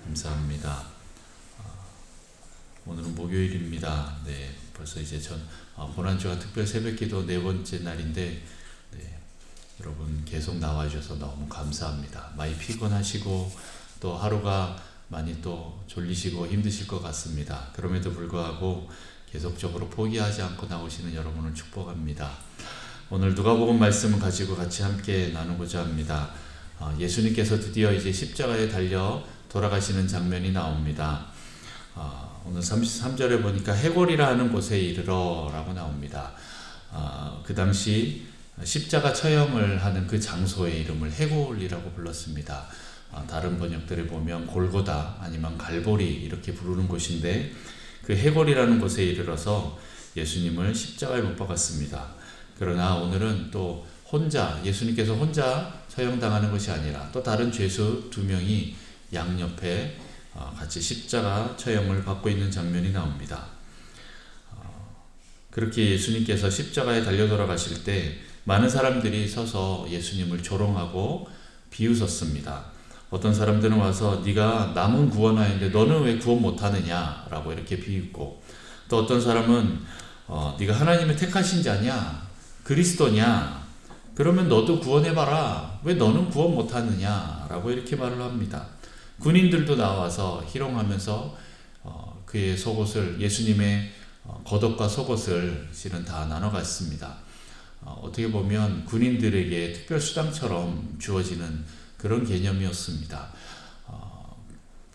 감사합니다. 오늘은 목요일입니다. 네, 벌써 이제 고난주간 특별 새벽기도 네 번째 날인데, 네, 여러분 계속 나와주셔서 너무 감사합니다. 많이 피곤하시고 또 하루가 많이 또 졸리시고 힘드실 것 같습니다. 그럼에도 불구하고 계속적으로 포기하지 않고 나오시는 여러분을 축복합니다. 오늘 누가복음 말씀을 가지고 같이 함께 나누고자 합니다. 예수님께서 드디어 이제 십자가에 달려 돌아가시는 장면이 나옵니다. 오늘 33절에 보니까 해골이라 하는 곳에 이르러 라고 나옵니다. 그 당시 십자가 처형을 하는 그 장소의 이름을 해골이라고 불렀습니다. 다른 번역들에 보면 골고다 아니면 갈보리 이렇게 부르는 곳인데, 그 해골이라는 곳에 이르러서 예수님을 십자가에 못 박았습니다. 그러나 오늘은 또 예수님께서 혼자 처형당하는 것이 아니라 또 다른 죄수 두 명이 양옆에 같이 십자가 처형을 받고 있는 장면이 나옵니다. 그렇게 예수님께서 십자가에 달려 돌아가실 때 많은 사람들이 서서 예수님을 조롱하고 비웃었습니다. 어떤 사람들은 와서 네가 남은 구원하였는데 너는 왜 구원 못하느냐 라고 이렇게 비웃고, 또 어떤 사람은 네가 하나님의 택하신 자냐, 그리스도냐, 그러면 너도 구원해봐라, 왜 너는 구원 못하느냐 라고 이렇게 말을 합니다. 군인들도 나와서 희롱하면서 그의 속옷을, 예수님의 겉옷과 속옷을 실은 다 나눠 갔습니다. 어떻게 보면 군인들에게 특별 수당처럼 주어지는 그런 개념이었습니다.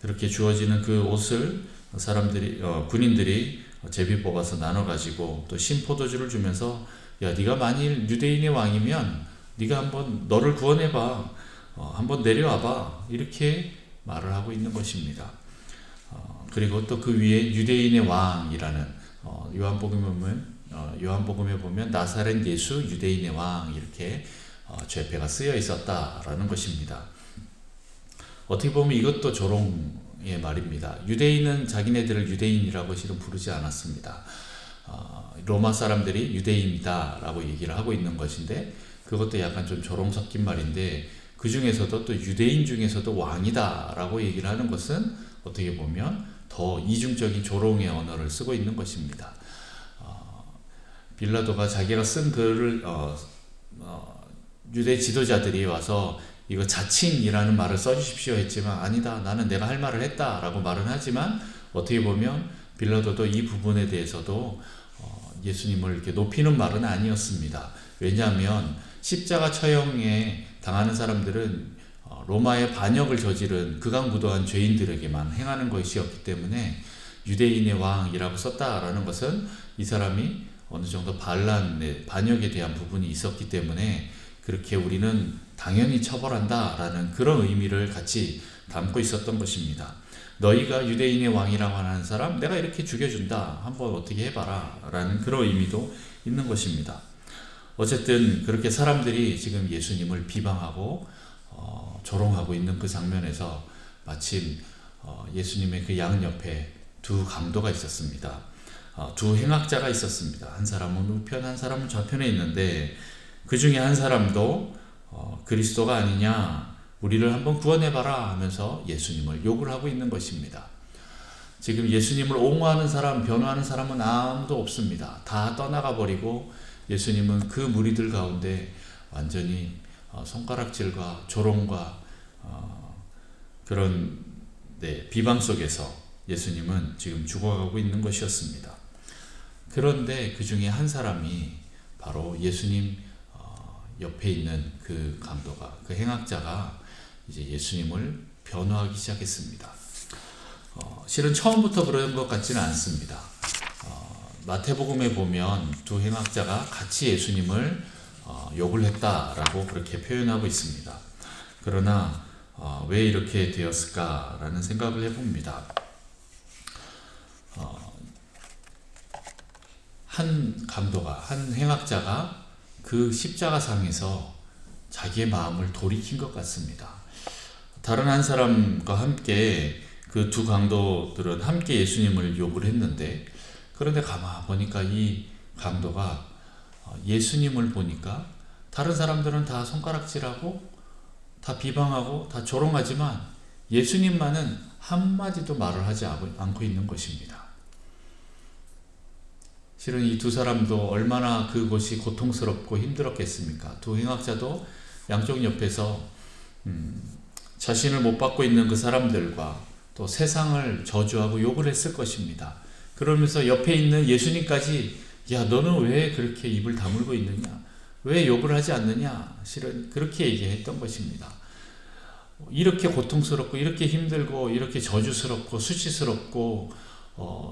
그렇게 주어지는 그 옷을 군인들이 제비 뽑아서 나눠 가지고 또 신포도주를 주면서, 야, 네가 만일 유대인의 왕이면 네가 한번 너를 구원해봐, 한번 내려와봐, 이렇게 말을 하고 있는 것입니다. 그리고 또 그 위에 유대인의 왕이라는 요한복음에 보면 나사렛 예수 유대인의 왕 이렇게 죄패가 쓰여 있었다라는 것입니다. 어떻게 보면 이것도 조롱의 말입니다. 유대인은 자기네들을 유대인이라고 실은 부르지 않았습니다. 로마 사람들이 유대인이다 라고 얘기를 하고 있는 것인데, 그것도 약간 좀 조롱 섞인 말인데, 그 중에서도 또 유대인 중에서도 왕이다 라고 얘기를 하는 것은 어떻게 보면 더 이중적인 조롱의 언어를 쓰고 있는 것입니다. 빌라도가 자기가 쓴 글을 유대 지도자들이 와서 이거 자칭이라는 말을 써주십시오 했지만, 아니다, 나는 내가 할 말을 했다 라고 말은 하지만, 어떻게 보면 빌라도도 이 부분에 대해서도 예수님을 이렇게 높이는 말은 아니었습니다. 왜냐하면 십자가 처형에 당하는 사람들은 로마의 반역을 저지른 극악무도한 죄인들에게만 행하는 것이었기 때문에 유대인의 왕이라고 썼다라는 것은 이 사람이 어느 정도 반역에 대한 부분이 있었기 때문에 그렇게 우리는 당연히 처벌한다라는 그런 의미를 같이 담고 있었던 것입니다. 너희가 유대인의 왕이라고 하는 사람 내가 이렇게 죽여준다, 한번 어떻게 해봐라 라는 그런 의미도 있는 것입니다. 어쨌든 그렇게 사람들이 지금 예수님을 비방하고 조롱하고 있는 그 장면에서 마침 예수님의 그 양옆에 두 강도가 있었습니다. 두 행악자가 있었습니다. 한 사람은 우편, 한 사람은 좌편에 있는데, 그 중에 한 사람도 그리스도가 아니냐, 우리를 한번 구원해봐라 하면서 예수님을 욕을 하고 있는 것입니다. 지금 예수님을 옹호하는 사람, 변호하는 사람은 아무도 없습니다. 다 떠나가 버리고 예수님은 그 무리들 가운데 완전히 손가락질과 조롱과 그런 비방 속에서 예수님은 지금 죽어가고 있는 것이었습니다. 그런데 그 중에 한 사람이 바로 예수님 옆에 있는 그 강도가, 그 행악자가 이제 예수님을 변호하기 시작했습니다. 실은 처음부터 그런 것 같지는 않습니다. 마태복음에 보면 두 행악자가 같이 예수님을 욕을 했다라고 그렇게 표현하고 있습니다. 그러나 왜 이렇게 되었을까라는 생각을 해봅니다. 한 강도가, 한 행악자가 그 십자가상에서 자기의 마음을 돌이킨 것 같습니다. 다른 한 사람과 함께 그 두 강도들은 함께 예수님을 욕을 했는데, 그런데 가만 보니까 이 강도가 예수님을 보니까 다른 사람들은 다 손가락질하고 다 비방하고 다 조롱하지만 예수님만은 한마디도 말을 하지 않고 있는 것입니다. 실은 이 두 사람도 얼마나 그것이 고통스럽고 힘들었겠습니까? 두 행악자도 양쪽 옆에서 자신을 못 받고 있는 그 사람들과 또 세상을 저주하고 욕을 했을 것입니다. 그러면서 옆에 있는 예수님까지 야, 너는 왜 그렇게 입을 다물고 있느냐? 왜 욕을 하지 않느냐? 실은 그렇게 얘기했던 것입니다. 이렇게 고통스럽고 이렇게 힘들고 이렇게 저주스럽고 수치스럽고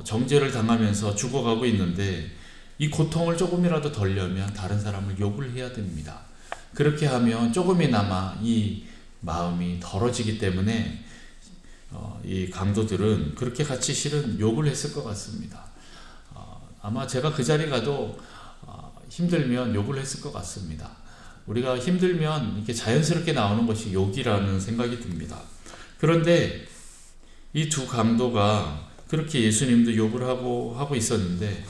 정죄를 당하면서 죽어가고 있는데 이 고통을 조금이라도 덜려면 다른 사람을 욕을 해야 됩니다. 그렇게 하면 조금이나마 이 마음이 덜어지기 때문에 이 강도들은 그렇게 같이 실은 욕을 했을 것 같습니다. 아마 제가 그 자리 가도 힘들면 욕을 했을 것 같습니다. 우리가 힘들면 이렇게 자연스럽게 나오는 것이 욕이라는 생각이 듭니다. 그런데 이 두 강도가 그렇게 예수님도 욕을 하고 있었는데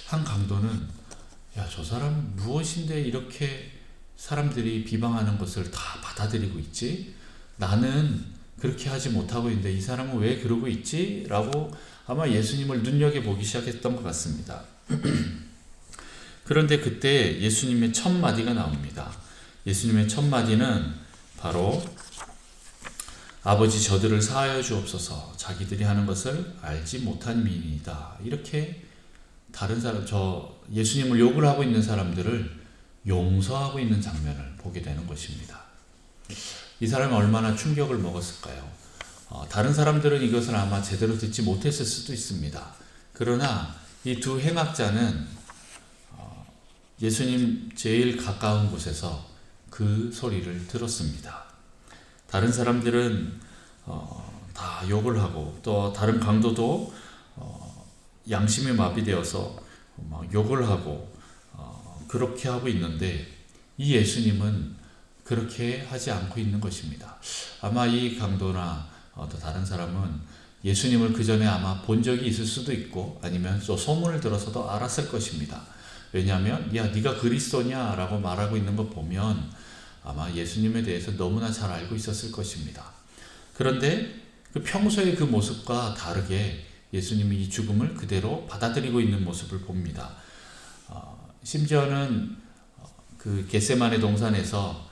한 강도는 야, 저 사람 무엇인데 이렇게 사람들이 비방하는 것을 다 받아들이고 있지? 나는 그렇게 하지 못하고 있는데 이 사람은 왜 그러고 있지? 라고 아마 예수님을 눈여겨보기 시작했던 것 같습니다. 그런데 그때 예수님의 첫 마디가 나옵니다. 예수님의 첫 마디는 바로 아버지 저들을 사하여 주옵소서 자기들이 하는 것을 알지 못한 미인이다. 이렇게 다른 사람, 예수님을 욕을 하고 있는 사람들을 용서하고 있는 장면을 보게 되는 것입니다. 이 사람이 얼마나 충격을 먹었을까요? 다른 사람들은 이것을 아마 제대로 듣지 못했을 수도 있습니다. 그러나 이 두 행악자는 예수님 제일 가까운 곳에서 그 소리를 들었습니다. 다른 사람들은 다 욕을 하고 또 다른 강도도 양심이 마비되어서 막 욕을 하고 그렇게 하고 있는데 이 예수님은 그렇게 하지 않고 있는 것입니다. 아마 이 강도나 또 다른 사람은 예수님을 그 전에 아마 본 적이 있을 수도 있고 아니면 또 소문을 들어서도 알았을 것입니다. 왜냐하면 야, 네가 그리스도냐? 라고 말하고 있는 거 보면 아마 예수님에 대해서 너무나 잘 알고 있었을 것입니다. 그런데 그 평소의 그 모습과 다르게 예수님이 이 죽음을 그대로 받아들이고 있는 모습을 봅니다. 심지어는 그 겟세마네 동산에서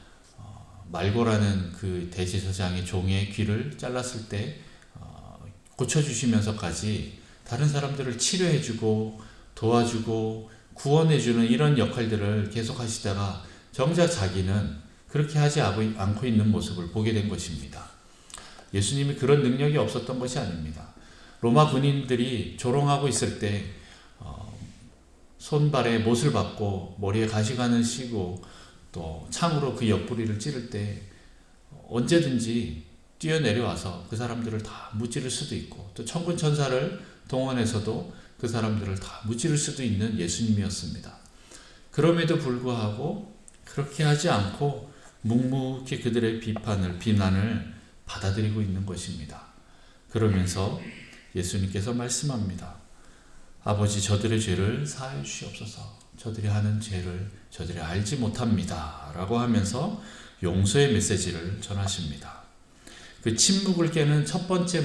말고라는 그 대제사장의 종의 귀를 잘랐을 때 고쳐주시면서까지 다른 사람들을 치료해주고 도와주고 구원해주는 이런 역할들을 계속 하시다가 정작 자기는 그렇게 하지 않고 있는 모습을 보게 된 것입니다. 예수님이 그런 능력이 없었던 것이 아닙니다. 로마 군인들이 조롱하고 있을 때 손발에 못을 박고 머리에 가시관을 씌고 또 창으로 그 옆구리를 찌를 때 언제든지 뛰어내려와서 그 사람들을 다 무찌를 수도 있고 또 천군 천사를 동원해서도 그 사람들을 다 무찌를 수도 있는 예수님이었습니다. 그럼에도 불구하고 그렇게 하지 않고 묵묵히 그들의 비난을 받아들이고 있는 것입니다. 그러면서 예수님께서 말씀합니다. 아버지 저들의 죄를 사하여 주시옵소서. 저들이 하는 죄를 저들이 알지 못합니다. 라고 하면서 용서의 메시지를 전하십니다. 그 침묵을 깨는 첫 번째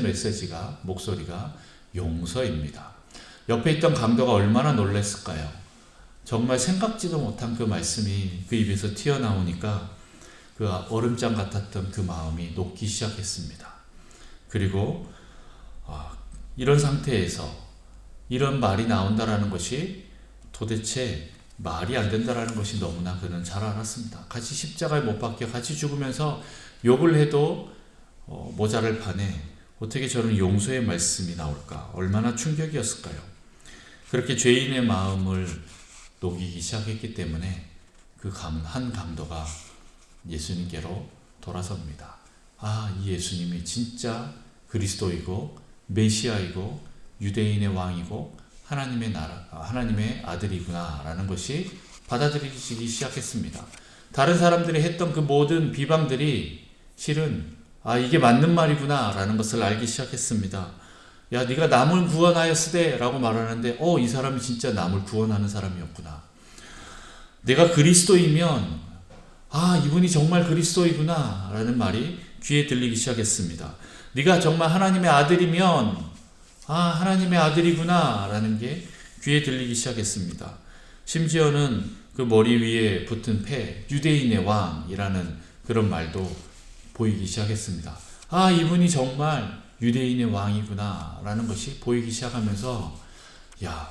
목소리가 용서입니다. 옆에 있던 강도가 얼마나 놀랐을까요? 정말 생각지도 못한 그 말씀이 그 입에서 튀어나오니까 그 얼음장 같았던 그 마음이 녹기 시작했습니다. 그리고 이런 상태에서 이런 말이 나온다라는 것이 도대체 말이 안 된다라는 것이 너무나 그는 잘 알았습니다. 같이 십자가에 못 박혀 같이 죽으면서 욕을 해도 모자랄 판에 어떻게 저런 용서의 말씀이 나올까? 얼마나 충격이었을까요? 그렇게 죄인의 마음을 녹이기 시작했기 때문에 그 한 강도가 예수님께로 돌아섭니다. 이 예수님이 진짜 그리스도이고 메시아이고 유대인의 왕이고 하나님의 나라, 하나님의 아들이구나 라는 것이 받아들이기 시작했습니다. 다른 사람들이 했던 그 모든 비방들이 실은 이게 맞는 말이구나 라는 것을 알기 시작했습니다. 야, 네가 남을 구원하였으되 라고 말하는데 이 사람이 진짜 남을 구원하는 사람이었구나. 내가 그리스도이면 아, 이분이 정말 그리스도이구나 라는 말이 귀에 들리기 시작했습니다. 네가 정말 하나님의 아들이면 하나님의 아들이구나 라는 게 귀에 들리기 시작했습니다. 심지어는 그 머리 위에 붙은 패, 유대인의 왕이라는 그런 말도 보이기 시작했습니다. 아, 이분이 정말 유대인의 왕이구나 라는 것이 보이기 시작하면서, 야,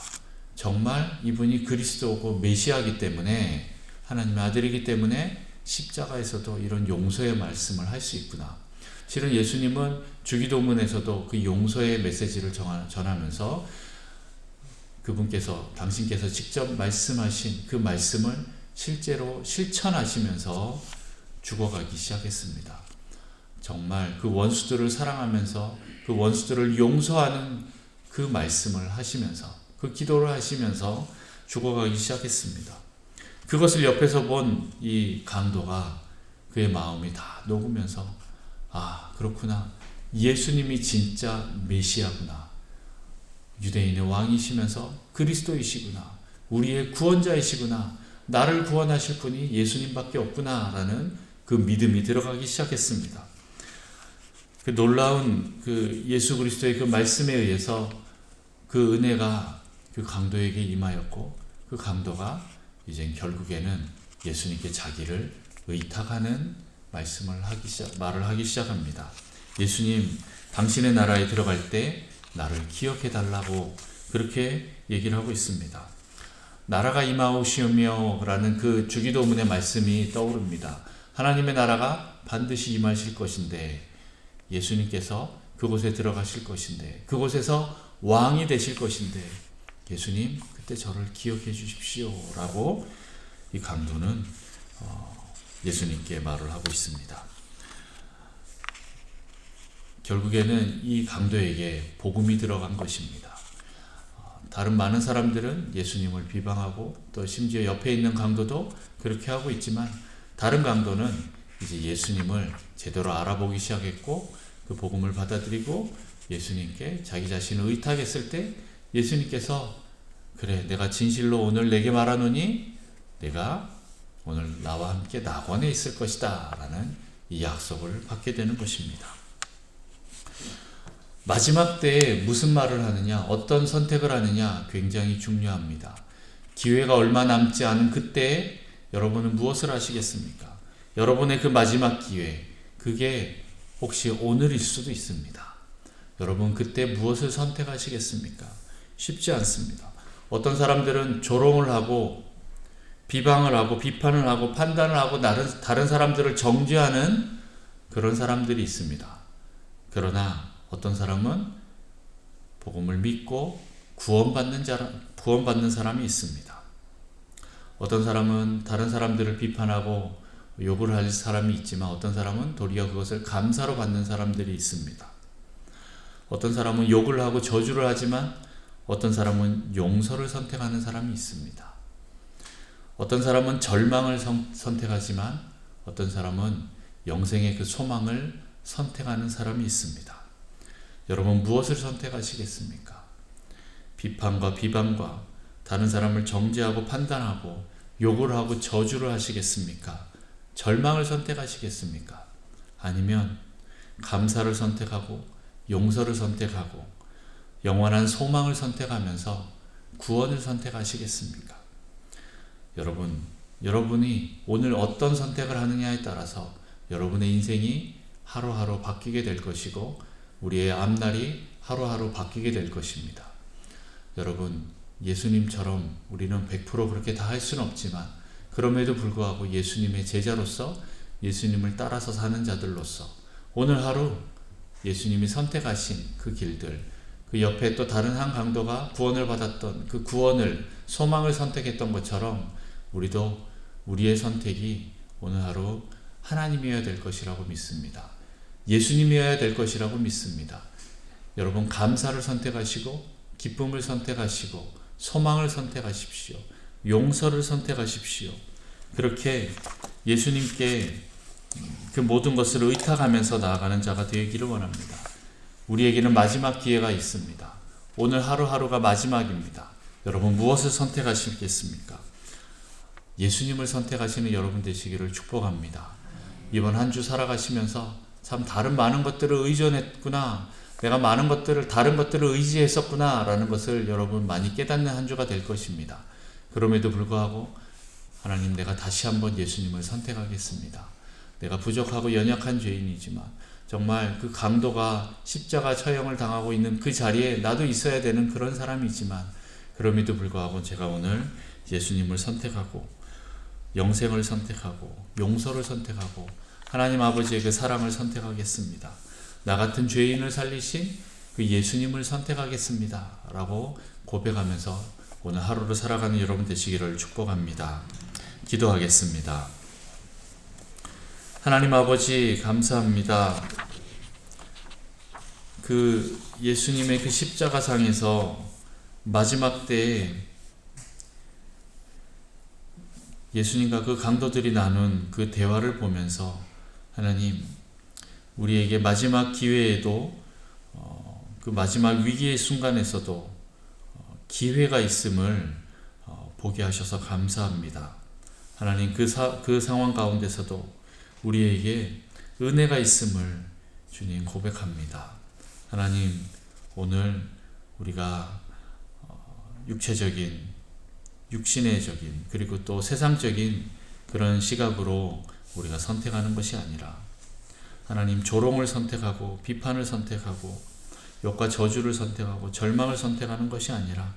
정말 이분이 그리스도고 메시아이기 때문에, 하나님의 아들이기 때문에 십자가에서도 이런 용서의 말씀을 할 수 있구나. 실은 예수님은 주기도문에서도 그 용서의 메시지를 전하면서 그분께서, 당신께서 직접 말씀하신 그 말씀을 실제로 실천하시면서 죽어가기 시작했습니다. 정말 그 원수들을 사랑하면서 그 원수들을 용서하는 그 말씀을 하시면서, 그 기도를 하시면서 죽어가기 시작했습니다. 그것을 옆에서 본 이 강도가 그의 마음이 다 녹으면서, 아, 그렇구나. 예수님이 진짜 메시아구나. 유대인의 왕이시면서 그리스도이시구나. 우리의 구원자이시구나. 나를 구원하실 분이 예수님밖에 없구나 라는 그 믿음이 들어가기 시작했습니다. 그 놀라운 그 예수 그리스도의 그 말씀에 의해서 그 은혜가 그 강도에게 임하였고, 그 강도가 이제 결국에는 예수님께 자기를 의탁하는 말을 하기 시작합니다. 예수님, 당신의 나라에 들어갈 때 나를 기억해 달라고 그렇게 얘기를 하고 있습니다. 나라가 임하오시오며 라는 그 주기도문의 말씀이 떠오릅니다. 하나님의 나라가 반드시 임하실 것인데, 예수님께서 그곳에 들어가실 것인데, 그곳에서 왕이 되실 것인데, 예수님 그때 저를 기억해 주십시오 라고 이 강도는 예수님께 말을 하고 있습니다. 결국에는 이 강도에게 복음이 들어간 것입니다. 다른 많은 사람들은 예수님을 비방하고 또 심지어 옆에 있는 강도도 그렇게 하고 있지만, 다른 강도는 이제 예수님을 제대로 알아보기 시작했고, 그 복음을 받아들이고 예수님께 자기 자신을 의탁했을 때 예수님께서, 그래, 내가 진실로 오늘 내게 말하노니 내가 오늘 나와 함께 낙원에 있을 것이다 라는 이 약속을 받게 되는 것입니다. 마지막 때에 무슨 말을 하느냐, 어떤 선택을 하느냐 굉장히 중요합니다. 기회가 얼마 남지 않은 그때에 여러분은 무엇을 하시겠습니까? 여러분의 그 마지막 기회, 그게 혹시 오늘일 수도 있습니다. 여러분 그때 무엇을 선택하시겠습니까? 쉽지 않습니다. 어떤 사람들은 조롱을 하고 비방을 하고 비판을 하고 판단을 하고 다른 사람들을 정죄하는 그런 사람들이 있습니다. 그러나 어떤 사람은 복음을 믿고 구원받는 사람이 있습니다. 어떤 사람은 다른 사람들을 비판하고 욕을 할 사람이 있지만, 어떤 사람은 도리어 그것을 감사로 받는 사람들이 있습니다. 어떤 사람은 욕을 하고 저주를 하지만 어떤 사람은 용서를 선택하는 사람이 있습니다. 어떤 사람은 절망을 선택하지만 어떤 사람은 영생의 그 소망을 선택하는 사람이 있습니다. 여러분 무엇을 선택하시겠습니까? 비판과 비방과 다른 사람을 정죄하고 판단하고 욕을 하고 저주를 하시겠습니까? 절망을 선택하시겠습니까? 아니면 감사를 선택하고 용서를 선택하고 영원한 소망을 선택하면서 구원을 선택하시겠습니까? 여러분이 오늘 어떤 선택을 하느냐에 따라서 여러분의 인생이 하루하루 바뀌게 될 것이고, 우리의 앞날이 하루하루 바뀌게 될 것입니다. 여러분, 예수님처럼 우리는 100% 그렇게 다 할 수는 없지만, 그럼에도 불구하고 예수님의 제자로서 예수님을 따라서 사는 자들로서 오늘 하루 예수님이 선택하신 그 길들, 그 옆에 또 다른 한 강도가 구원을 받았던 그 구원을, 소망을 선택했던 것처럼 우리도 우리의 선택이 오늘 하루 하나님이어야 될 것이라고 믿습니다. 예수님이어야 될 것이라고 믿습니다. 여러분 감사를 선택하시고 기쁨을 선택하시고 소망을 선택하십시오. 용서를 선택하십시오. 그렇게 예수님께 그 모든 것을 의탁하면서 나아가는 자가 되기를 원합니다. 우리에게는 마지막 기회가 있습니다. 오늘 하루하루가 마지막입니다. 여러분 무엇을 선택하시겠습니까? 예수님을 선택하시는 여러분 되시기를 축복합니다. 이번 한 주 살아가시면서 참 다른 많은 것들을 의존했구나, 내가 많은 것들을, 다른 것들을 의지했었구나 라는 것을 여러분 많이 깨닫는 한 주가 될 것입니다. 그럼에도 불구하고 하나님, 내가 다시 한번 예수님을 선택하겠습니다. 내가 부족하고 연약한 죄인이지만 정말 그 강도가 십자가 처형을 당하고 있는 그 자리에 나도 있어야 되는 그런 사람이지만 그럼에도 불구하고 제가 오늘 예수님을 선택하고 영생을 선택하고 용서를 선택하고 하나님 아버지의 그 사랑을 선택하겠습니다. 나 같은 죄인을 살리신 그 예수님을 선택하겠습니다 라고 고백하면서 오늘 하루를 살아가는 여러분 되시기를 축복합니다. 기도하겠습니다. 하나님 아버지, 감사합니다. 그 예수님의 그 십자가상에서 마지막 때에 예수님과 그 강도들이 나눈 그 대화를 보면서 하나님, 우리에게 마지막 기회에도 그 마지막 위기의 순간에서도 기회가 있음을 보게 하셔서 감사합니다. 하나님, 그 상황 가운데서도 우리에게 은혜가 있음을 주님 고백합니다. 하나님, 오늘 우리가 육체적인, 육신의적인, 그리고 또 세상적인 그런 시각으로 우리가 선택하는 것이 아니라 하나님, 조롱을 선택하고 비판을 선택하고 욕과 저주를 선택하고 절망을 선택하는 것이 아니라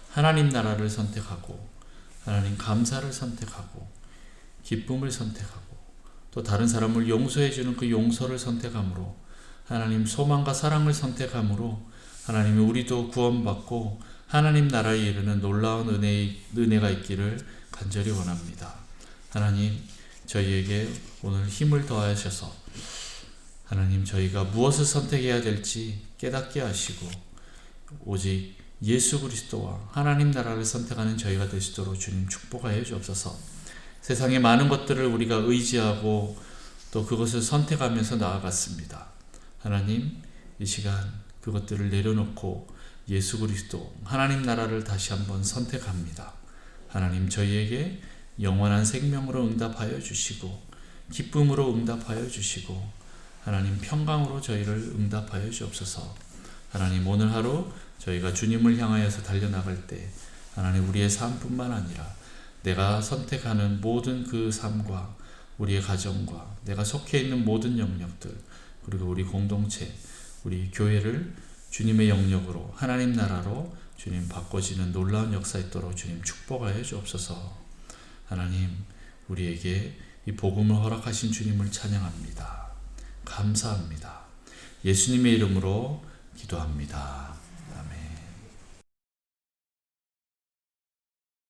하나님 나라를 선택하고 하나님 감사를 선택하고 기쁨을 선택하고 또 다른 사람을 용서해 주는 그 용서를 선택함으로 하나님 소망과 사랑을 선택함으로 하나님, 우리도 구원받고 하나님 나라에 이르는 놀라운 은혜가 있기를 간절히 원합니다. 하나님, 저희에게 오늘 힘을 더하셔서 하나님, 저희가 무엇을 선택해야 될지 깨닫게 하시고 오직 예수 그리스도와 하나님 나라를 선택하는 저희가 될 수 있도록 주님 축복하여 주옵소서. 세상의 많은 것들을 우리가 의지하고 또 그것을 선택하면서 나아갔습니다. 하나님, 이 시간 그것들을 내려놓고 예수 그리스도 하나님 나라를 다시 한번 선택합니다. 하나님, 저희에게 영원한 생명으로 응답하여 주시고 기쁨으로 응답하여 주시고 하나님, 평강으로 저희를 응답하여 주옵소서. 하나님, 오늘 하루 저희가 주님을 향하여서 달려나갈 때 하나님, 우리의 삶뿐만 아니라 내가 선택하는 모든 그 삶과 우리의 가정과 내가 속해 있는 모든 영역들, 그리고 우리 공동체, 우리 교회를 주님의 영역으로 하나님 나라로 주님 바꿔지는 놀라운 역사 있도록 주님 축복하여 주옵소서. 하나님, 우리에게 이 복음을 허락하신 주님을 찬양합니다. 감사합니다. 예수님의 이름으로 기도합니다. 아멘.